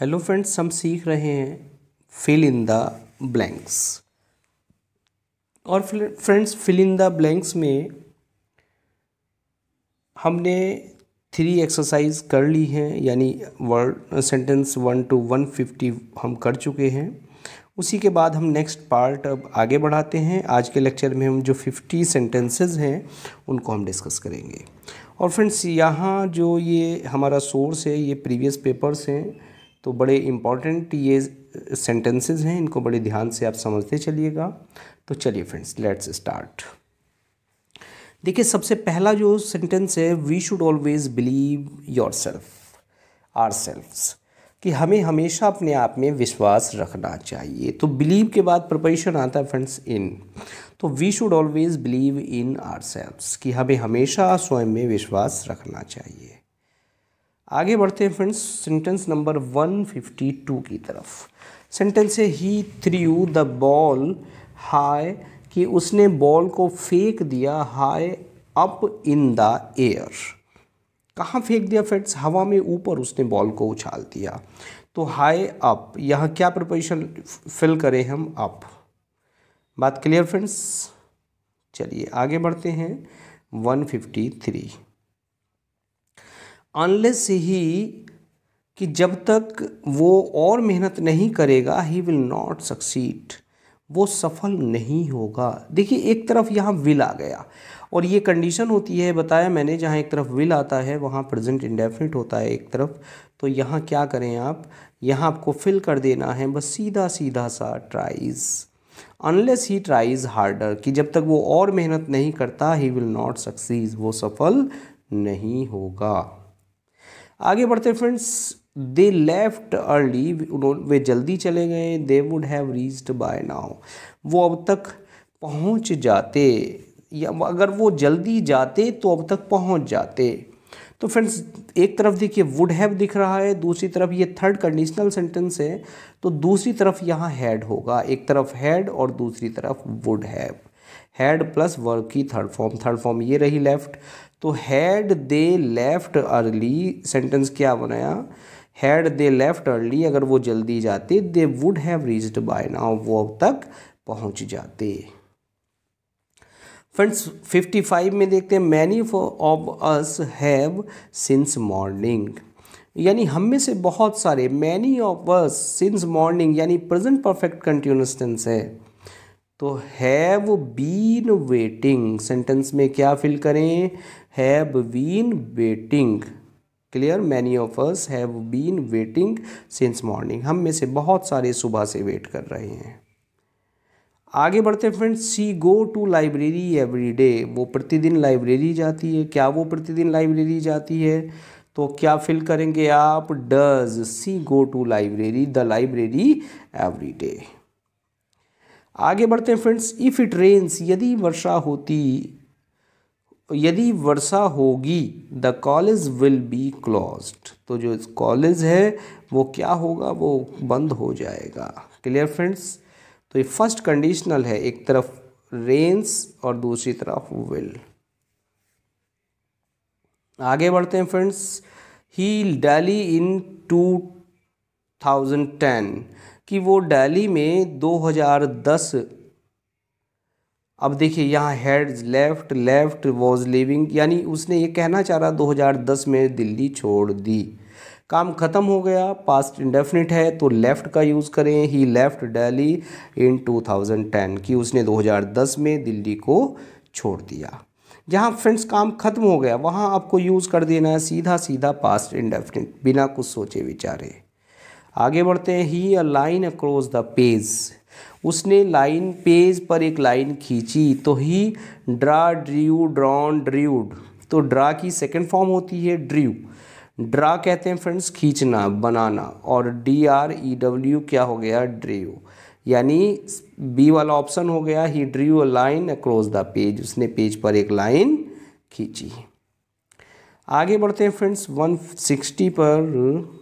Hello friends, हम सीख रहे हैं फिल इन द ब्लैंक्स। और friends, fill in the blanks में हमने 3 एक्सरसाइज कर ली हैं, यानी वर्ड सेंटेंस 1 to 150 हम कर चुके हैं। उसी के बाद हम नेक्स्ट पार्ट अब आगे बढ़ाते हैं। आज के लेक्चर में हम जो 50 सेंटेंसेस हैं उनको हम डिस्कस करेंगे। और फ्रेंड्स, यहाँ जो ये हमारा सोर्स है ये प्रीवियस पेपर्स हैं, तो बड़े इम्पॉर्टेंट ये सेंटेंसेस हैं, इनको बड़े ध्यान से आप समझते चलिएगा। तो चलिए फ्रेंड्स, लेट्स स्टार्ट। देखिए, सबसे पहला जो सेंटेंस है, we should always believe yourself ourselves, कि हमें हमेशा अपने आप में विश्वास रखना चाहिए। तो बिलीव के बाद प्रिपोजिशन आता है फ्रेंड्स इन, तो we should always believe in ourselves, कि हमें हमेशा स्वयं में विश्वास रखना चाहिए। आगे बढ़ते हैं फ्रेंड्स, सेंटेंस नंबर 152 की तरफ। सेंटेंस है, ही थ्रू द बॉल हाई, कि उसने बॉल को फेंक दिया high up in the air. कहाँ फेंक दिया फ्रेंड्स? हवा में ऊपर उसने बॉल को उछाल दिया। तो हाई अप, यहाँ क्या प्रिपोजिशन फिल करें हम? अप। बात क्लियर फ्रेंड्स? चलिए आगे बढ़ते हैं 153। अनलेस ही, कि जब तक वो और मेहनत नहीं करेगा, ही विल नॉट सक्सीड, वो सफल नहीं होगा। देखिए, एक तरफ यहाँ विल आ गया और ये कंडीशन होती है, बताया मैंने, जहाँ एक तरफ विल आता है वहाँ प्रेजेंट इंडेफिनिट होता है एक तरफ। तो यहाँ क्या करें आप, यहाँ आपको फिल कर देना है बस सीधा सीधा सा tries. Unless he tries harder, कि जब तक वो और मेहनत नहीं करता, ही विल नॉट सक्सीड, वो सफल नहीं होगा। आगे बढ़ते फ्रेंड्स, दे लेफ्ट अर्ली, वे जल्दी चले गए। They would have reached by now, वो अब तक पहुंच जाते, या अगर वो जल्दी जाते तो अब तक पहुंच जाते। तो फ्रेंड्स, एक तरफ देखिए वुड हैव दिख रहा है, दूसरी तरफ ये थर्ड कंडीशनल सेंटेंस है, तो दूसरी तरफ यहाँ हैड होगा। एक तरफ हैड और दूसरी तरफ would have. Had plus verb की थर्ड फॉर्म ये रही लेफ्ट। तो had they left early, sentence क्या बनाया? हैड दे लेफ्ट अर्ली, अगर वो जल्दी जाते, they would have reached by now, वो अब तक पहुंच जाते। फ्रेंड्स, 55 में देखते हैं, many of us have since morning, यानी हम में से बहुत सारे, many of us since morning, यानी प्रेजेंट परफेक्ट कंटिन्यूअस टेंस है। तो हैव बीन वेटिंग, सेंटेंस में क्या फिल करें? Have been waiting. Clear? Many of us have been waiting since morning, हम में से बहुत सारे सुबह से वेट कर रहे हैं। आगे बढ़ते हैं friends, she go to library every day, वो प्रतिदिन लाइब्रेरी जाती है। क्या वो प्रतिदिन लाइब्रेरी जाती है? तो क्या फिल करेंगे आप? Does she go to library, the library every day. आगे बढ़ते हैं फ्रेंड्स, इफ़ इट रेन्स, यदि वर्षा होगी, the college will be closed, तो जो कॉलेज है वो क्या होगा? वो बंद हो जाएगा। Clear friends? तो ये फर्स्ट कंडीशनल है, एक तरफ रेन्स और दूसरी तरफ विल। आगे बढ़ते हैं फ्रेंड्स, ही दिल्ली इन 2010, कि वो दिल्ली में 2010। अब देखिए यहाँ हैड लेफ्ट वॉज लिविंग, यानी उसने ये कहना चाह रहा 2010 में दिल्ली छोड़ दी। काम ख़त्म हो गया, पास्ट इंडेफिनिट है, तो लेफ़्ट का यूज़ करें। ही लेफ्ट दिल्ली इन 2010, कि उसने 2010 में दिल्ली को छोड़ दिया। जहाँ फ्रेंड्स काम ख़त्म हो गया वहाँ आपको यूज़ कर देना है सीधा सीधा पास्ट इंडेफिनिट, बिना कुछ सोचे विचारे। आगे बढ़ते हैं, he a line across the page, उसने लाइन पेज पर एक लाइन खींची। तो he draw drew drawn drewed, तो ड्रा की सेकंड फॉर्म होती है ड्रू। ड्रा कहते हैं फ्रेंड्स खींचना, बनाना, और DREW क्या हो गया? ड्रू, यानी बी वाला ऑप्शन हो गया, he drew a line across the page, उसने पेज पर एक लाइन खींची। आगे बढ़ते हैं फ्रेंड्स 160 पर,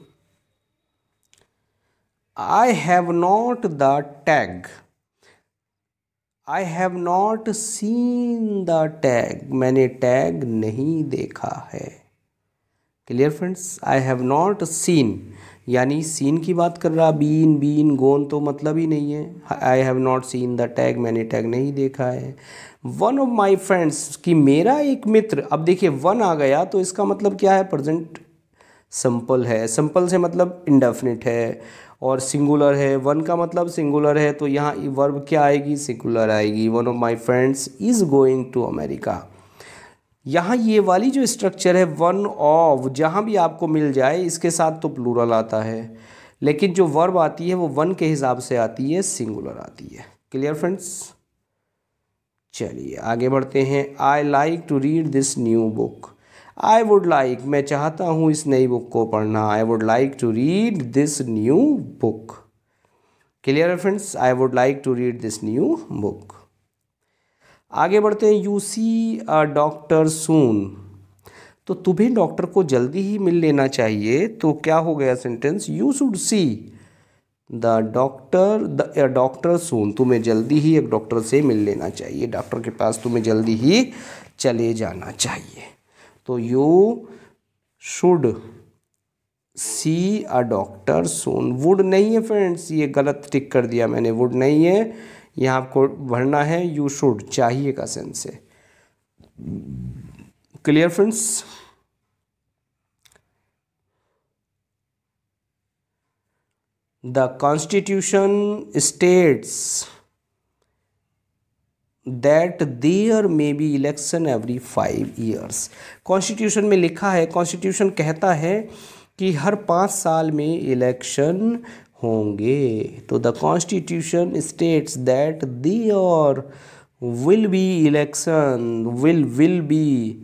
I have not the tag, I have not seen the tag, मैंने टैग नहीं देखा है। Clear friends? I have not seen, यानी सीन की बात कर रहा, बीन गोन तो मतलब ही नहीं है। I have not seen the tag, मैंने टैग नहीं देखा है। वन ऑफ माई फ्रेंड्स कि मेरा एक मित्र, अब देखिए वन आ गया तो इसका मतलब क्या है, प्रेजेंट सिंपल है। सिंपल से मतलब इंडेफिनिट है और सिंगुलर है, वन का मतलब सिंगुलर है तो यहाँ वर्ब क्या आएगी, सिंगुलर आएगी। One of my friends is going to America. यहाँ ये वाली जो स्ट्रक्चर है वन ऑफ, जहाँ भी आपको मिल जाए इसके साथ तो प्लूरल आता है, लेकिन जो वर्ब आती है वो वन के हिसाब से आती है, सिंगुलर आती है। क्लियर फ्रेंड्स, चलिए आगे बढ़ते हैं। I like to read this new book. I would like, मैं चाहता हूँ इस नई बुक को पढ़ना। I would like to read this new book. Clear है friends, I would like to read this new book. आगे बढ़ते हैं। यू सी अ डॉक्टर सून, तो तुम्हें डॉक्टर को जल्दी ही मिल लेना चाहिए। तो क्या हो गया sentence, you should see the doctor soon, तुम्हें जल्दी ही एक डॉक्टर से मिल लेना चाहिए, डॉक्टर के पास तुम्हें जल्दी ही चले जाना चाहिए। तो you should C a doctor soon. Would नहीं है फ्रेंड्स, ये गलत टिक कर दिया मैंने, वुड नहीं है, यहाँ आपको भरना है यू शुड, चाहिए का सेंस है। Clear friends, the constitution states that there may be election every 5 years। Constitution में लिखा है, कॉन्स्टिट्यूशन कहता है कि हर 5 साल में इलेक्शन होंगे। तो the constitution states that there will be election, will be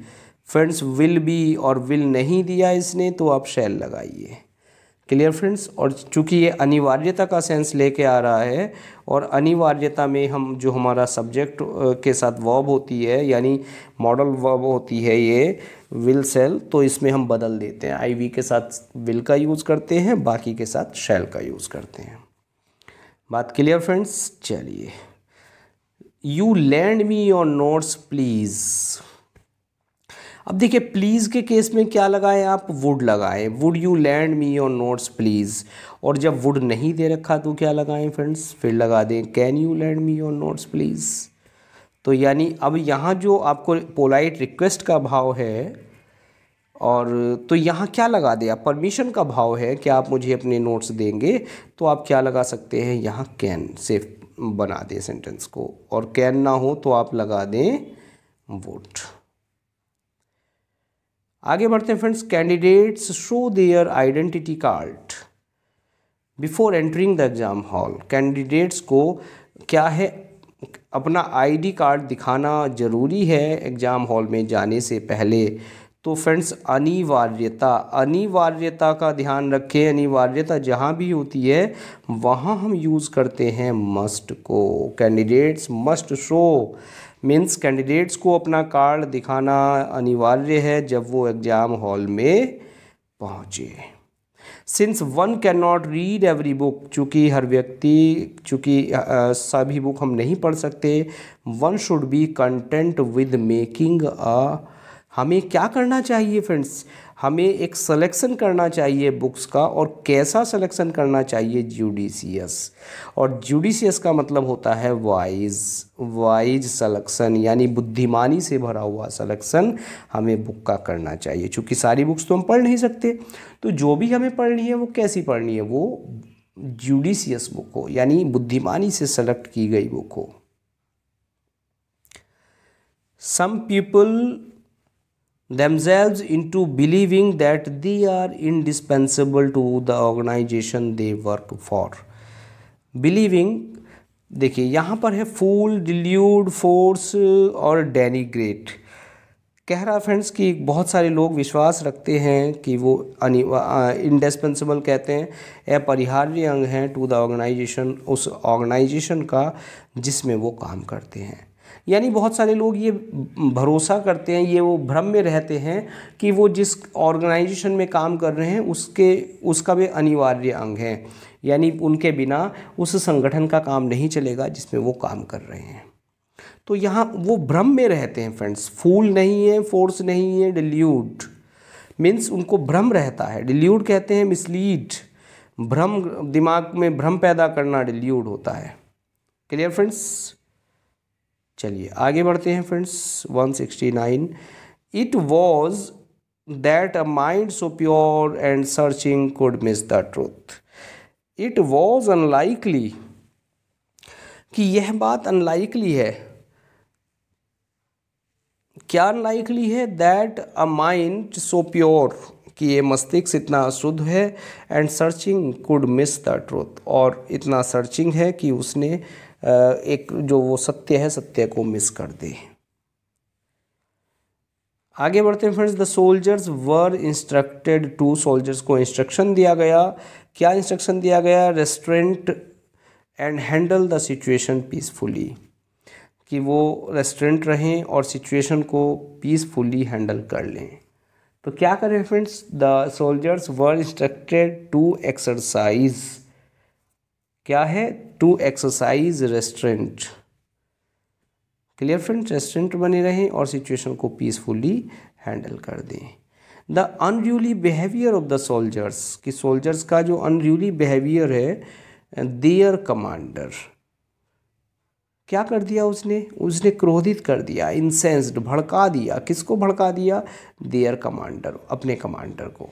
friends, will be और विल नहीं दिया इसने तो आप शैल लगाइए। क्लियर फ्रेंड्स, और चूंकि ये अनिवार्यता का सेंस लेके आ रहा है और अनिवार्यता में हम जो हमारा सब्जेक्ट के साथ वर्ब होती है यानी मॉडल वर्ब होती है ये विल शैल, तो इसमें हम बदल देते हैं, आईवी के साथ विल का यूज़ करते हैं, बाकी के साथ शैल का यूज़ करते हैं। बात क्लियर फ्रेंड्स, चलिए। You land me your notes please. अब देखिए प्लीज़ के केस में क्या लगाएं आप, वुड लगाएं, would you land me your notes please. और जब वुड नहीं दे रखा तो क्या लगाएं फ्रेंड्स, फिर लगा दें can you land me your notes please. तो यानी अब यहाँ जो आपको पोलाइट रिक्वेस्ट का भाव है, और तो यहाँ क्या लगा दें आप, परमिशन का भाव है कि आप मुझे अपने नोट्स देंगे, तो आप क्या लगा सकते हैं यहाँ कैन से बना दें सेंटेंस को, और कैन ना हो तो आप लगा दें वुड। आगे बढ़ते हैं friends. Candidates show their identity card before entering the exam hall. Candidates को क्या है, अपना आईडी कार्ड दिखाना ज़रूरी है एग्ज़ाम हॉल में जाने से पहले। तो फ्रेंड्स अनिवार्यता का ध्यान रखें, अनिवार्यता जहाँ भी होती है वहाँ हम यूज़ करते हैं मस्ट को। Candidates must show means candidates को अपना कार्ड दिखाना अनिवार्य है जब वो एग्ज़ाम हॉल में पहुँचे। Since one can not read every book, चूँकि हर व्यक्ति सभी बुक हम नहीं पढ़ सकते, one should be content with making हमें क्या करना चाहिए फ्रेंड्स, हमें एक सिलेक्शन करना चाहिए बुक्स का, और कैसा सिलेक्शन करना चाहिए, जुडिशियस। और जुडिशियस का मतलब होता है वाइज सिलेक्शन, यानी बुद्धिमानी से भरा हुआ सिलेक्शन हमें बुक का करना चाहिए। क्योंकि सारी बुक्स तो हम पढ़ नहीं सकते, तो जो भी हमें पढ़नी है वो कैसी पढ़नी है, वो जुडिशियस बुक हो, यानी बुद्धिमानी से सेलेक्ट की गई बुक हो। Some people themselves into believing that they are indispensable to the organization they work for। believing देखिए यहाँ पर है फूल, डिल्यूड, फोर्स और डेनिग्रेट। कह रहा फ्रेंड्स कि बहुत सारे लोग विश्वास रखते हैं कि वो इंडिस्पेंसिबल कहते हैं अपरिहार्य अंग हैं टू द ऑर्गेनाइजेशन, उस ऑर्गेनाइजेशन का जिसमें वो काम करते हैं। यानी बहुत सारे लोग ये भरोसा करते हैं, ये वो भ्रम में रहते हैं कि वो जिस ऑर्गेनाइजेशन में काम कर रहे हैं उसका वे अनिवार्य अंग हैं, यानी उनके बिना उस संगठन का काम नहीं चलेगा जिसमें वो काम कर रहे हैं। तो यहाँ वो भ्रम में रहते हैं फ्रेंड्स। फूल नहीं है, फोर्स नहीं है, डिल्यूड मीन्स उनको भ्रम रहता है। डिल्यूड कहते हैं मिसलीड, भ्रम, दिमाग में भ्रम पैदा करना डिल्यूड होता है। Clear friends? चलिए आगे बढ़ते हैं friends. 169, it was that a mind so pure and searching could miss the truth. It was unlikely, कि यह बात अनलाइकली है। क्या अनलाइकली है? That a mind so pure, कि ये मस्तिष्क इतना शुद्ध है, and searching could miss the truth, और इतना सर्चिंग है कि उसने एक जो वो सत्य है, सत्य को मिस कर दे। आगे बढ़ते हैं friends. The soldiers were instructed to, soldiers को इंस्ट्रक्शन दिया गया। क्या इंस्ट्रक्शन दिया गया? Restraint and handle the situation peacefully, कि वो रेस्ट्रेंट रहें और सिचुएशन को पीसफुली हैंडल कर लें। तो क्या करें friends? The soldiers were instructed to exercise, क्या है? To exercise restraint. Clear friends? Restraint बने रहें और सिचुएशन को पीसफुली हैंडल कर दें। The unruly behaviour of the soldiers, कि सोल्जर्स का जो अनरूली बिहेवियर है, देयर कमांडर, क्या कर दिया उसने? उसने क्रोधित कर दिया, इंसेंस्ड, भड़का दिया। किसको भड़का दिया? देयर कमांडर, अपने कमांडर को।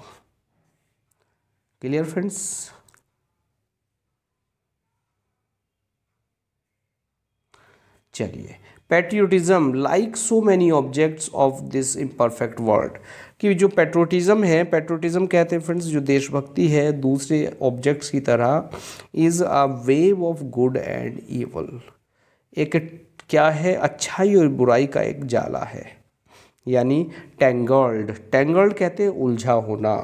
Clear friends? चलिए, patriotism like so many objects of this imperfect world, कि जो पैट्रियोटिज्म है, पैट्रियोटिज्म कहते हैं फ्रेंड्स जो देशभक्ति है दूसरे ऑब्जेक्ट्स की तरह, is a wave of good and evil, एक क्या है? अच्छाई और बुराई का एक जाला है, यानी टेंगल्ड। टेंगल्ड कहते हैं उलझा होना,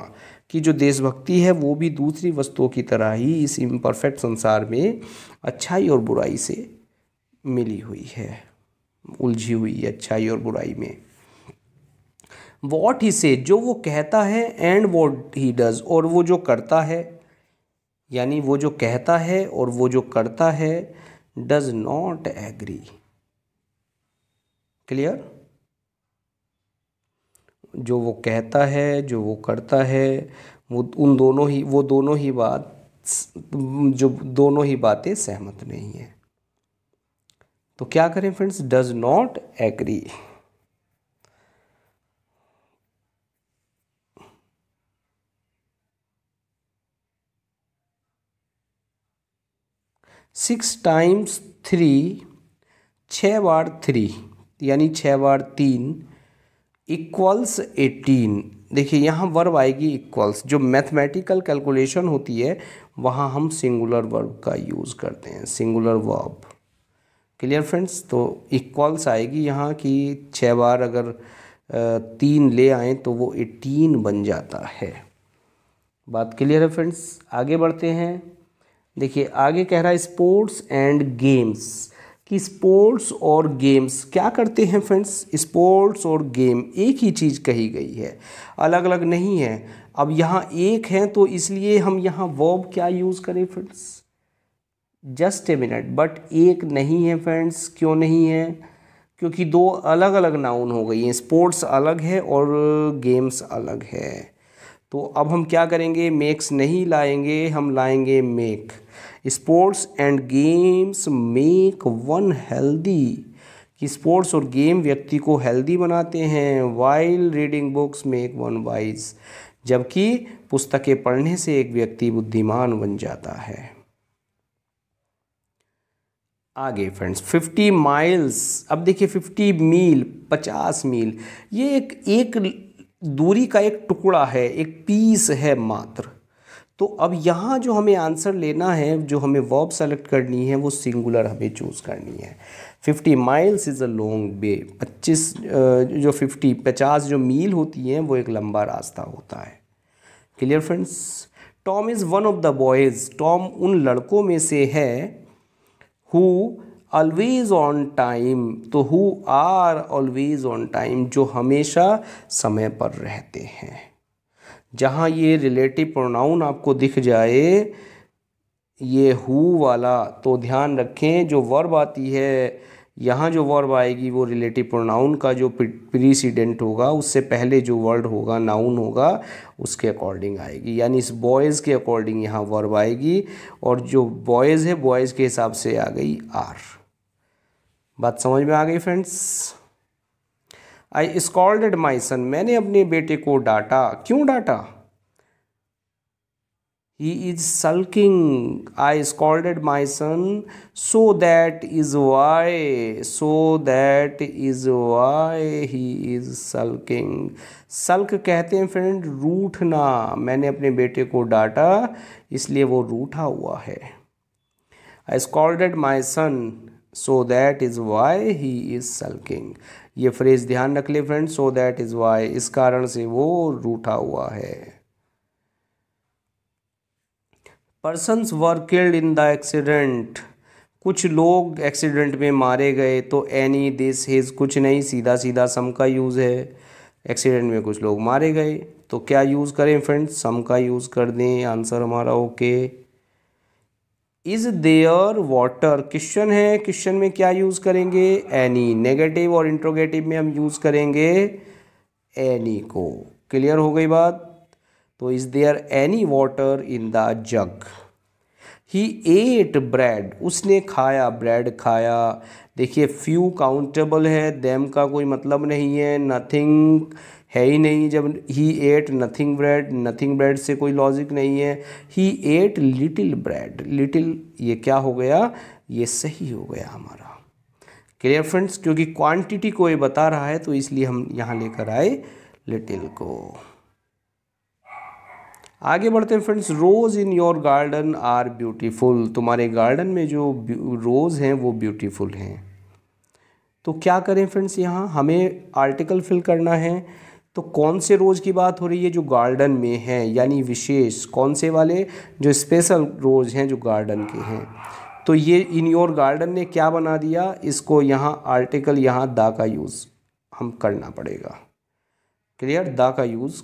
कि जो देशभक्ति है वो भी दूसरी वस्तुओं की तरह ही इस इम्परफेक्ट संसार में अच्छाई और बुराई से मिली हुई है, उलझी हुई है अच्छाई और बुराई में। वॉट ही से, जो वो कहता है, एंड वॉट ही डज, और वो जो करता है, यानी वो जो कहता है और वो जो करता है, डज नॉट एग्री। क्लियर? जो वो कहता है, जो वो करता है, वो दोनों ही बात, जो दोनों ही बातें सहमत नहीं है। तो क्या करें friends? Does not agree. Six times three, 6 बार 3, यानी 6 बार 3 इक्वल्स 18। देखिए यहाँ वर्ब आएगी इक्वल्स, जो मैथमेटिकल कैलकुलेशन होती है वहाँ हम सिंगुलर वर्ब का यूज़ करते हैं, सिंगुलर वर्ब। Clear friends? तो इक्वल्स आएगी यहाँ कि 6 बार अगर 3 ले आएँ तो वो 18 बन जाता है। बात क्लियर है फ्रेंड्स? आगे बढ़ते हैं। देखिए आगे कह रहा है स्पोर्ट्स एंड गेम्स, कि स्पोर्ट्स और गेम्स क्या करते हैं फ्रेंड्स? स्पोर्ट्स और गेम एक ही चीज़ कही गई है, अलग अलग नहीं है। अब यहाँ एक है तो इसलिए हम यहाँ वर्ब क्या यूज़ करें friends? Just a minute, but एक नहीं है फ्रेंड्स। क्यों नहीं है? क्योंकि दो अलग अलग नाउन हो गई हैं, स्पोर्ट्स अलग है और गेम्स अलग है। तो अब हम क्या करेंगे? मेक्स नहीं लाएंगे, हम लाएंगे make. Sports and games make one healthy, कि स्पोर्ट्स और गेम व्यक्ति को हेल्दी बनाते हैं। While reading books make one wise, जबकि पुस्तकें पढ़ने से एक व्यक्ति बुद्धिमान बन जाता है। आगे फ्रेंड्स 50 माइल्स, अब देखिए 50 मील, 50 मील, ये एक दूरी का एक टुकड़ा है, एक पीस है मात्र। तो अब यहाँ जो हमें आंसर लेना है, जो हमें वर्ब सेलेक्ट करनी है, वो सिंगुलर हमें चूज़ करनी है। 50 miles is a long way, 50 जो मील होती हैं वो एक लंबा रास्ता होता है। Clear friends? Tom is one of the boys, Tom उन लड़कों में से है। हु ऑलवेज ऑन टाइम, तो who are always on time, जो हमेशा समय पर रहते हैं। जहाँ ये रिलेटिव प्रोनाउन आपको दिख जाए, ये हु वाला, तो ध्यान रखें जो वर्ब आती है यहाँ जो वर्ब आएगी वो रिलेटिव प्रोनाउन का जो प्रीसीडेंट होगा उससे पहले जो वर्ड होगा, नाउन होगा, उसके अकॉर्डिंग आएगी। यानी इस बॉयज़ के अकॉर्डिंग यहाँ वर्ब आएगी और जो बॉयज़ है बॉयज़ के हिसाब से आ गई आर। बात समझ में आ गई फ्रेंड्स? आई स्कॉल्डेड माई सन, मैंने अपने बेटे को डांटा। क्यों डांटा? He is sulking. I scolded my son. So that is why. So that is why he is sulking. सल्क कहते हैं फ्रेंड रूठना। मैंने अपने बेटे को डांटा इसलिए वो रूठा हुआ है। I scolded my son. So that is why he is sulking. ये फ्रेज ध्यान रख ले friend, so that is why, इस कारण से वो रूठा हुआ है। Persons were killed in the accident, कुछ लोग एक्सीडेंट में मारे गए। तो एनी, दिस, हिज कुछ नहीं, सीधा सीधा सम का यूज़ है। एक्सीडेंट में कुछ लोग मारे गए तो क्या यूज़ करें फ्रेंड्स? सम का यूज़ कर दें। आंसर हमारा okay. Is there water, question है, क्वेश्चन में क्या यूज़ करेंगे? एनी। नेगेटिव और इंट्रोगेटिव में हम यूज़ करेंगे एनी को। क्लियर हो गई बात? तो is there any water in the jug. He ate bread, उसने खाया, ब्रेड खाया। देखिए फ्यू काउंटेबल है, देम का कोई मतलब नहीं है, नथिंग है ही नहीं। जब he ate nothing bread, nothing bread से कोई लॉजिक नहीं है। He ate little bread, little ये क्या हो गया? ये सही हो गया हमारा। Clear friends? क्योंकि क्वांटिटी को ये बता रहा है तो इसलिए हम यहाँ लेकर आए लिटिल को। आगे बढ़ते हैं friends. Rose in your garden are beautiful, तुम्हारे गार्डन में जो रोज़ हैं वो ब्यूटीफुल हैं। तो क्या करें फ्रेंड्स? यहाँ हमें आर्टिकल फिल करना है। तो कौन से रोज़ की बात हो रही है? जो गार्डन में हैं, यानी विशेष। कौन से वाले? जो स्पेशल रोज़ हैं जो गार्डन के हैं। तो ये इन योर गार्डन ने क्या बना दिया? इसको यहाँ आर्टिकल, यहाँ दा का यूज़ हम करना पड़ेगा। क्लियर? दा का यूज़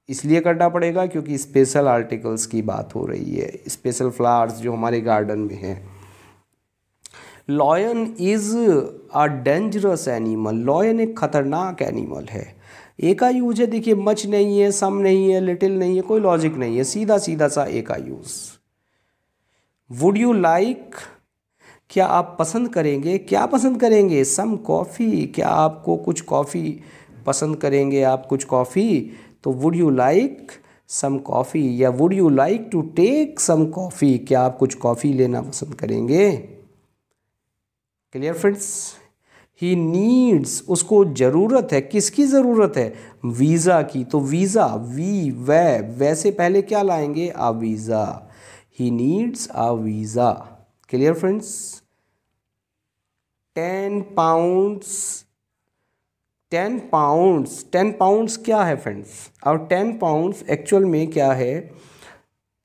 इसलिए करना पड़ेगा क्योंकि स्पेशल आर्टिकल्स की बात हो रही है, स्पेशल फ्लावर्स जो हमारे गार्डन में हैं। Lion is a dangerous animal, lion एक खतरनाक एनिमल है। ए का यूज है, देखिए मच नहीं है, सम नहीं है, लिटिल नहीं है, कोई लॉजिक नहीं है, सीधा सीधा सा ए का यूज। वुड यू लाइक, क्या आप पसंद करेंगे? क्या पसंद करेंगे? सम कॉफ़ी, क्या आपको कुछ कॉफ़ी पसंद करेंगे? आप कुछ कॉफ़ी, तो would you like some coffee, या would you like to take some coffee, क्या आप कुछ कॉफ़ी लेना पसंद करेंगे? Clear friends? ही नीड्स, उसको ज़रूरत है, किसकी ज़रूरत है? वीज़ा की। तो वीज़ा, वै से पहले क्या लाएंगे? A visa. He needs a visa. Clear friends? 10 pounds क्या है फ्रेंड्स? और 10 पाउंड्स एक्चुअल में क्या है?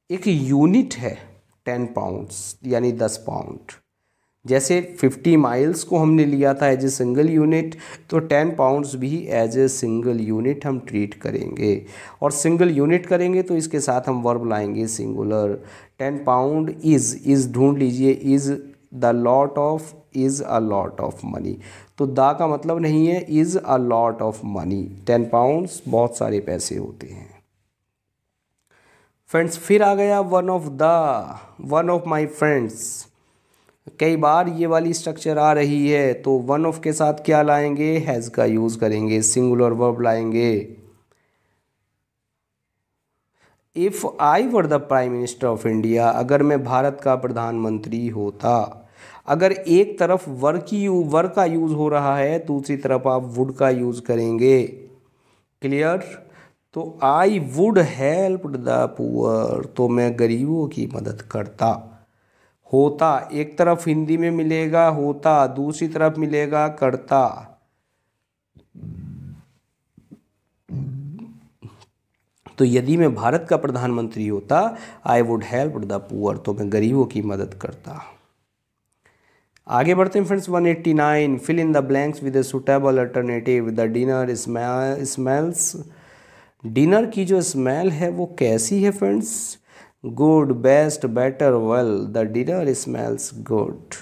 एक यूनिट है 10 पाउंड्स, यानी 10 पाउंड। जैसे 50 माइल्स को हमने लिया था एज ए सिंगल यूनिट, तो 10 पाउंड्स भी एज ए सिंगल यूनिट हम ट्रीट करेंगे। और सिंगल यूनिट करेंगे तो इसके साथ हम वर्ब लाएंगे सिंगुलर। 10 पाउंड इज़ ढूंढ लीजिए, is the lot of, is a lot of money. तो दा का मतलब नहीं है, is a lot of money. 10 pounds बहुत सारे पैसे होते हैं फ्रेंड्स। फिर आ गया वन ऑफ माई फ्रेंड्स। कई बार ये वाली स्ट्रक्चर आ रही है, तो वन ऑफ के साथ क्या लाएंगे? हैज़ का यूज़ करेंगे, सिंगुलर वर्ब लाएंगे। If I were the prime minister of India, अगर मैं भारत का प्रधानमंत्री होता। अगर एक तरफ वर का यूज़ हो रहा है, दूसरी तरफ आप वुड का यूज़ करेंगे। क्लियर? तो आई वुड हेल्प द पुअर, तो मैं गरीबों की मदद करता। होता एक तरफ हिंदी में मिलेगा होता, दूसरी तरफ मिलेगा करता। तो यदि मैं भारत का प्रधानमंत्री होता, I would help the poor, तो मैं गरीबों की मदद करता। आगे बढ़ते हैं friends. 189 fill in the blanks with a suitable alternative. The dinner smells, dinner की जो स्मेल है वो कैसी है friends? Good, best, better, well. The dinner smells good,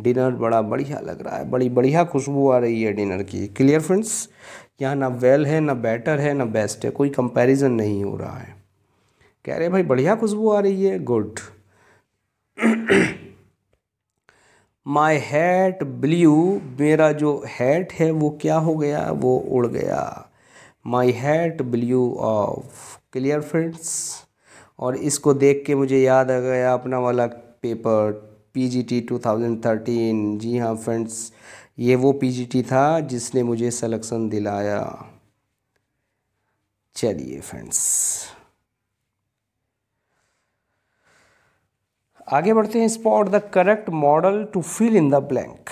dinner बड़ा बढ़िया लग रहा है, बड़ी बढ़िया खुशबू आ रही है डिनर की। क्लियर फ्रेंड्स, यहाँ ना वेल है, ना बेटर है, ना बेस्ट है, कोई कंपैरिजन नहीं हो रहा है। कह रहे भाई बढ़िया खुशबू आ रही है, गुड। माई हैट ब्लू, मेरा जो हैट है वो क्या हो गया, वो उड़ गया। My hat blue of. Clear friends, और इसको देख के मुझे याद आ गया अपना वाला पेपर PGT 2013। जी हाँ फ्रेंड्स, ये वो PGT था जिसने मुझे सिलेक्शन दिलाया। चलिए फ्रेंड्स आगे बढ़ते हैं। Spot the correct modal to fill in the blank.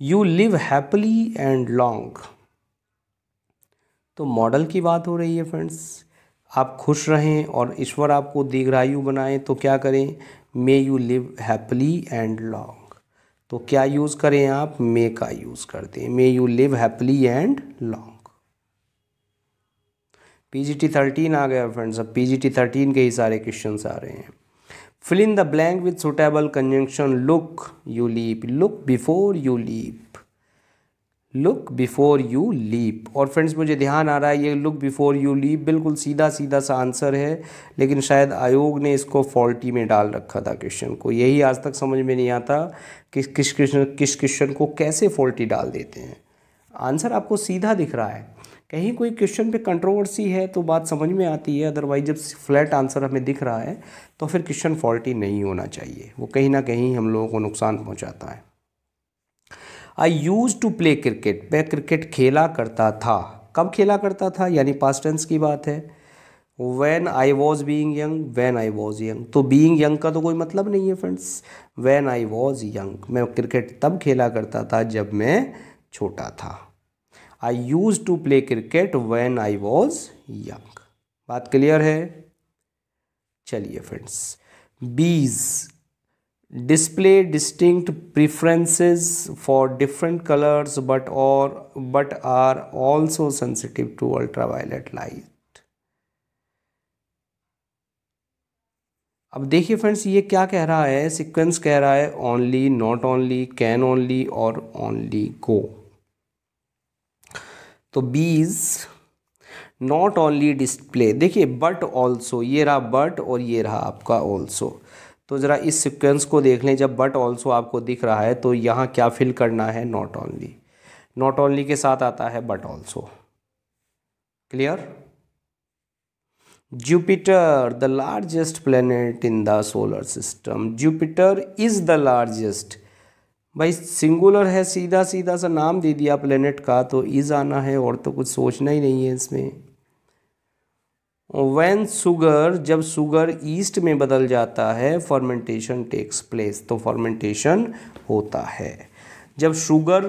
You live happily and long. तो मॉडल की बात हो रही है फ्रेंड्स, आप खुश रहें और ईश्वर आपको दीर्घायु बनाए तो क्या करें, may you live happily and long. तो क्या यूज़ करें आप, मे का यूज़ करते हैं, may you live happily and long. PGT 13 आ गया फ्रेंड्स, अब PGT 13 के ही सारे क्वेश्चंस आ रहे हैं। Fill in the blank with suitable conjunction look you leap, look before you leap, look before you leap. और फ्रेंड्स मुझे ध्यान आ रहा है ये लुक बिफोर यू लीप बिल्कुल सीधा सीधा सा आंसर है, लेकिन शायद आयोग ने इसको फॉल्टी में डाल रखा था क्वेश्चन को। यही आज तक समझ में नहीं आता कि किस क्वेश्चन को कैसे फॉल्टी डाल देते हैं। आंसर आपको सीधा दिख रहा है, कहीं कोई क्वेश्चन पे कंट्रोवर्सी है तो बात समझ में आती है, अदरवाइज जब फ्लैट आंसर हमें दिख रहा है तो फिर क्वेश्चन फॉल्टी नहीं होना चाहिए, वो कहीं ना कहीं हम लोगों को नुकसान पहुंचाता है। आई यूज टू प्ले क्रिकेट, मैं क्रिकेट खेला करता था। कब खेला करता था, यानी पास्ट टेंस की बात है। When I was being young, when I was young, तो बीइंग यंग का तो कोई मतलब नहीं है friends. When I was young, मैं क्रिकेट तब खेला करता था जब मैं छोटा था। I use to play cricket when I was young. बात क्लियर है। चलिए फ्रेंड्स, बीज display distinct preferences for different colors but are also sensitive to ultraviolet light। अब देखिए फ्रेंड्स ये क्या कह रहा है, सीक्वेंस कह रहा है only, not only, can only और ओनली गो। तो बीज नॉट ओनली डिस्प्ले, देखिए बट ऑल्सो, ये रहा बट और ये रहा आपका ऑल्सो। तो ज़रा इस सीक्वेंस को देख लें, जब बट ऑल्सो आपको दिख रहा है तो यहाँ क्या फिल करना है, नॉट ओनली। नॉट ओनली के साथ आता है but also. Clear. Jupiter the largest planet in the solar system, Jupiter is the largest. भाई सिंगुलर है, सीधा सीधा सा नाम दे दिया प्लेनेट का तो इज आना है, और तो कुछ सोचना ही नहीं है इसमें। व्हेन शुगर, जब शुगर ईस्ट में बदल जाता है, फर्मेंटेशन टेक्स प्लेस, तो फर्मेंटेशन होता है। जब शुगर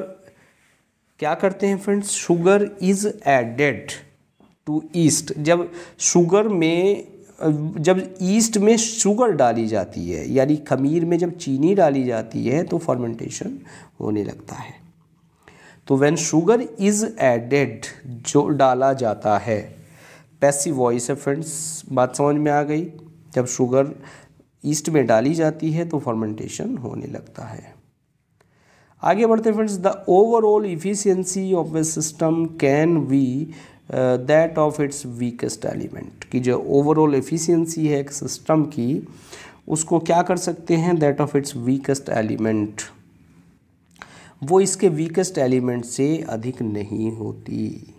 क्या करते हैं friends, sugar is added to yeast, जब शुगर में, जब ईस्ट में शुगर डाली जाती है, यानी खमीर में जब चीनी डाली जाती है तो फर्मेंटेशन होने लगता है। तो व्हेन शुगर इज एडेड, जो डाला जाता है, पैसिव वॉइस है फ्रेंड्स, बात समझ में आ गई। जब शुगर ईस्ट में डाली जाती है तो फर्मेंटेशन होने लगता है। आगे बढ़ते friends, the overall efficiency of A system can be that of its weakest element, कि जो ओवरऑल एफिशिएंसी है एक सिस्टम की, उसको क्या कर सकते हैं, that of its weakest element, वो इसके वीकेस्ट एलिमेंट से अधिक नहीं होती,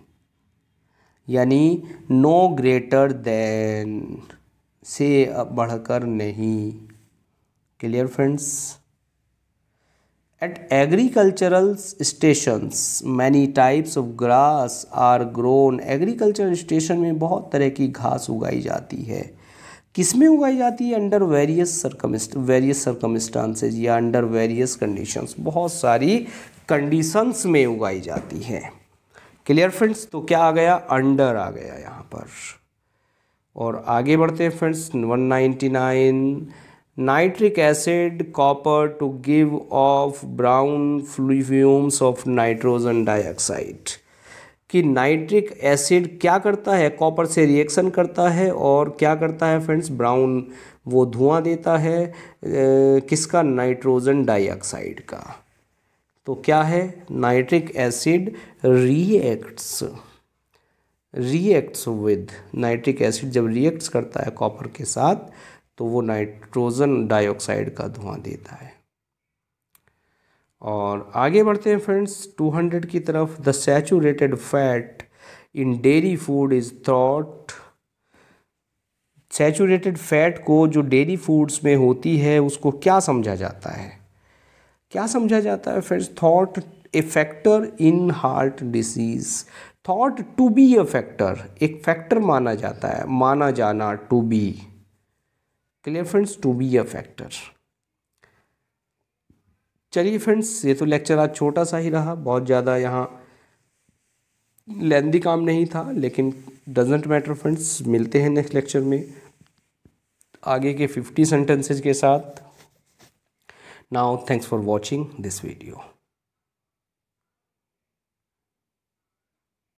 यानी नो ग्रेटर देन, से बढ़कर नहीं। Clear friends. At agricultural stations many types of grass are grown, agricultural station में बहुत तरह की घास उगाई जाती है। किस में उगाई जाती है, अंडर वेरियस सर्कमस्टांसेज या अंडर वेरियस कंडीशंस, बहुत सारी कंडीशंस में उगाई जाती है। Clear friends. तो क्या आ गया, अंडर आ गया यहाँ पर। और आगे बढ़ते हैं friends, 199, nitric acid copper two give of brown fumes of nitrogen dioxide, कि नाइट्रिक एसिड क्या करता है, कॉपर से रिएक्शन करता है और क्या करता है फ्रेंड्स, ब्राउन वो धुआं देता है किसका, नाइट्रोजन डाइऑक्साइड का। तो क्या है, nitric acid reacts with, nitric acid जब रिएक्ट्स करता है कॉपर के साथ तो वो नाइट्रोजन डाइऑक्साइड का धुआं देता है। और आगे बढ़ते हैं फ्रेंड्स 200 की तरफ। The saturated fat in dairy food is thought, saturated fat को जो डेयरी फूड्स में होती है उसको क्या समझा जाता है, क्या समझा जाता है friends, thought a factor in heart disease, thought to be a factor, एक फैक्टर माना जाता है, माना जाना, to be, clear friends, to be a factor. चलिए फ्रेंड्स, ये तो लेक्चर आज छोटा सा ही रहा, बहुत ज़्यादा यहाँ लेंदी काम नहीं था, लेकिन डजेंट मैटर फ्रेंड्स, मिलते हैं नेक्स्ट लेक्चर में आगे के 50 सेंटेंसेज के साथ। Now thanks for watching this video.